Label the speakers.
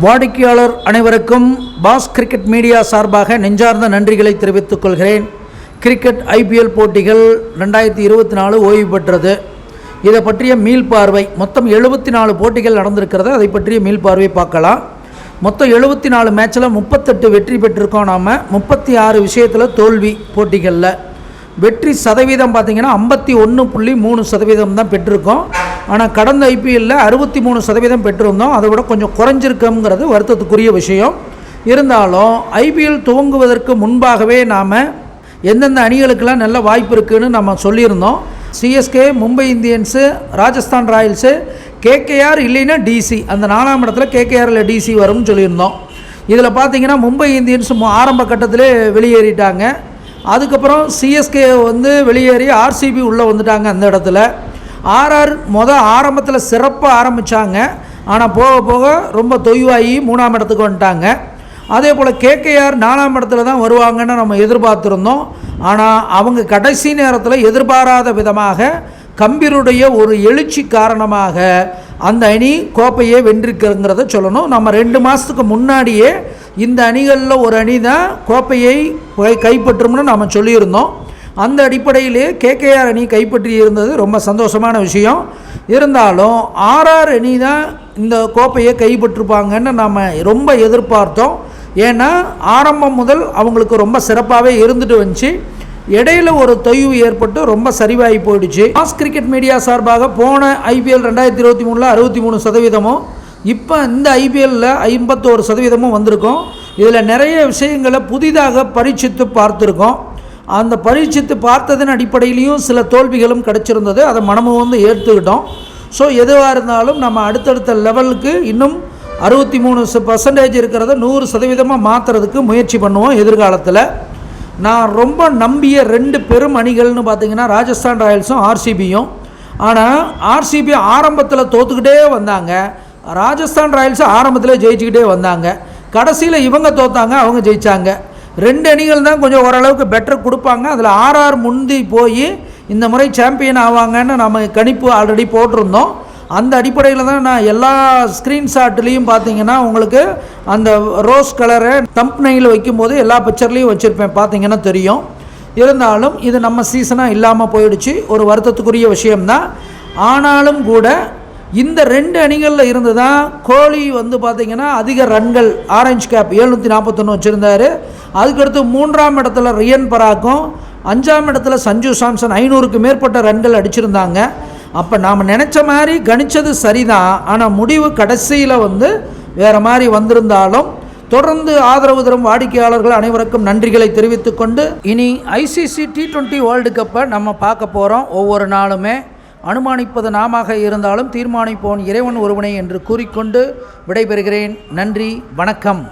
Speaker 1: வாடிக்கையாளர் அனைவருக்கும் pass cricket media சார்பாக நெஞ்சார்ந்த நன்றிகளை தெரிவித்துக் கொள்கிறேன். கிரிக்கெட் ஐபிஎல் போட்டிகள் 2024 ஓய்வு பெற்றது. இதை பற்றிய மீள்பார்வை, மொத்தம் 74 போட்டிகள் நடந்திருக்கிறது. அதை பற்றிய மீள்பார்வை பார்க்கலாம். மொத்தம் 74 மேட்சில் 38 வெற்றி பெற்றிருக்கோம். நாம் 36 விஷயத்தில் தோல்வி. போட்டிகளில் வெற்றி சதவீதம் பார்த்திங்கன்னா 51.3% தான் பெற்றிருக்கோம். ஆனால் கடந்த ஐபிஎல்லில் 63% பெற்றிருந்தோம். அதை விட கொஞ்சம் குறைஞ்சிருக்கோங்கிறது வருத்தத்துக்குரிய விஷயம். இருந்தாலும் ஐபிஎல் துவங்குவதற்கு முன்பாகவே நாம் எந்தெந்த அணிகளுக்கெல்லாம் நல்ல வாய்ப்பு இருக்குதுன்னு நம்ம சொல்லியிருந்தோம். CSK, Mumbai Indians, Rajasthan royals, KKR இல்லைன்னா டிசி, அந்த 4ஆம் இடத்துல கேகேஆரில் டிசி வரும்னு சொல்லியிருந்தோம். இதில் பார்த்திங்கன்னா மும்பை இந்தியன்ஸ் ஆரம்ப கட்டத்திலே வெளியேறிட்டாங்க. அதுக்கப்புறம் சிஎஸ்கே வெளியேறி ஆர்சிபி உள்ளே வந்துட்டாங்க. அந்த இடத்துல ஆர்ஆர் ஆரம்பத்தில் சிறப்பாக ஆரம்பித்தாங்க. ஆனால் போக போக ரொம்ப தொய்வாகி 3ஆம் இடத்துக்கு வந்துட்டாங்க. அதே போல் கேகேஆர் 4ஆம் இடத்துல தான் வருவாங்கன்னு நம்ம எதிர்பார்த்துருந்தோம். ஆனால் அவங்க கடைசி நேரத்தில் எதிர்பாராத விதமாக கம்பீருடைய ஒரு எழுச்சி காரணமாக அந்த அணி கோப்பையை வென்றிருக்கிறங்கிறத சொல்லணும். நம்ம 2 மாதத்துக்கு முன்னாடியே இந்த அணிகளில் ஒரு அணி தான் கோப்பையை கைப்பற்றும்னு நம்ம சொல்லியிருந்தோம். அந்த அடிப்படையிலே கேகேஆர் அணி கைப்பற்றி இருந்தது ரொம்ப சந்தோஷமான விஷயம். இருந்தாலும் ஆர்ஆர் அணி தான் இந்த கோப்பையை கைப்பற்றிருப்பாங்கன்னு நம்ம ரொம்ப எதிர்பார்த்தோம். ஏன்னா ஆரம்பம் முதல் அவங்களுக்கு ரொம்ப சிறப்பாகவே இருந்துட்டு வந்துச்சு. இடையில் ஒரு தொய்வு ஏற்பட்டு ரொம்ப சரிவாகி போயிடுச்சு. பாஸ் கிரிக்கெட் மீடியா சார்பாக போன ஐபிஎல் 2023 63%, இப்போ இந்த ஐபிஎல்லில் 51% வந்திருக்கோம். இதில் நிறைய விஷயங்களை புதிதாக பரீட்சித்து பார்த்துருக்கோம். அந்த பரீட்சித்து பார்த்ததன் அடிப்படையிலையும் சில தோல்விகளும் கிடச்சிருந்தது. அதை மனமும் ஏற்றுக்கிட்டோம். ஸோ எதுவாக இருந்தாலும் நம்ம அடுத்தடுத்த லெவலுக்கு இன்னும் 63% இருக்கிறத 100% மாற்றுறதுக்கு முயற்சி பண்ணுவோம் எதிர்காலத்தில். நான் ரொம்ப நம்பிய 2 பெரும் அணிகள்னு பார்த்திங்கன்னா ராஜஸ்தான் ராயல்ஸும் ஆர்சிபியும். ஆனால் ஆர்சிபி ஆரம்பத்தில் தோற்றுக்கிட்டே வந்தாங்க, ராஜஸ்தான் ராயல்ஸு ஆரம்பத்தில் ஜெயிச்சுக்கிட்டே வந்தாங்க. கடைசியில் இவங்க தோற்றாங்க, அவங்க ஜெயித்தாங்க. 2 அணிகள் தான் கொஞ்சம் ஓரளவுக்கு பெட்டர் கொடுப்பாங்க. அதில் ஆர்ஆர் முந்தி போய் இந்த முறை சாம்பியன் ஆவாங்கன்னு நம்ம கணிப்பு ஆல்ரெடி போட்டிருந்தோம். அந்த அடிப்படையில் தான் நான் எல்லா ஸ்க்ரீன்ஷாட்லேயும் பார்த்தீங்கன்னா உங்களுக்கு அந்த ரோஸ் கலரை தம்ப்நெயில் வைக்கும்போது எல்லா பிக்சர்லேயும் வச்சுருப்பேன், பார்த்தீங்கன்னா தெரியும். இருந்தாலும் இது நம்ம சீசனாக இல்லாமல் போயிடுச்சு, ஒரு வருத்தத்துக்குரிய விஷயம்தான். ஆனாலும் கூட இந்த 2 அணிகளில் இருந்து தான் கோலி பார்த்திங்கன்னா அதிக ரன்கள், ஆரஞ்சு கேப் 741 வச்சுருந்தார். அதுக்கடுத்து 3ஆம் இடத்துல ரியன் பராக்கும், 5ஆம் இடத்துல சஞ்சு சாம்சன் 500க்கு மேற்பட்ட ரன்கள் அடிச்சிருந்தாங்க. அப்போ நாம் நினச்ச மாதிரி கணித்தது சரிதான். ஆனால் முடிவு கடைசியில் வேறு மாதிரி வந்திருந்தாலும் தொடர்ந்து ஆதரவு தரும் வாடிக்கையாளர்கள் அனைவருக்கும் நன்றிகளை தெரிவித்துக்கொண்டு, இனி ஐசிசி T20 வேர்ல்டு கப்பை நம்ம பார்க்க போகிறோம். ஒவ்வொரு நாளுமே அனுமானிப்பது நாமாக இருந்தாலும் தீர்மானிப்போன் இறைவன் ஒருவனை என்று கூறிக்கொண்டு விடைபெறுகிறேன். நன்றி, வணக்கம்.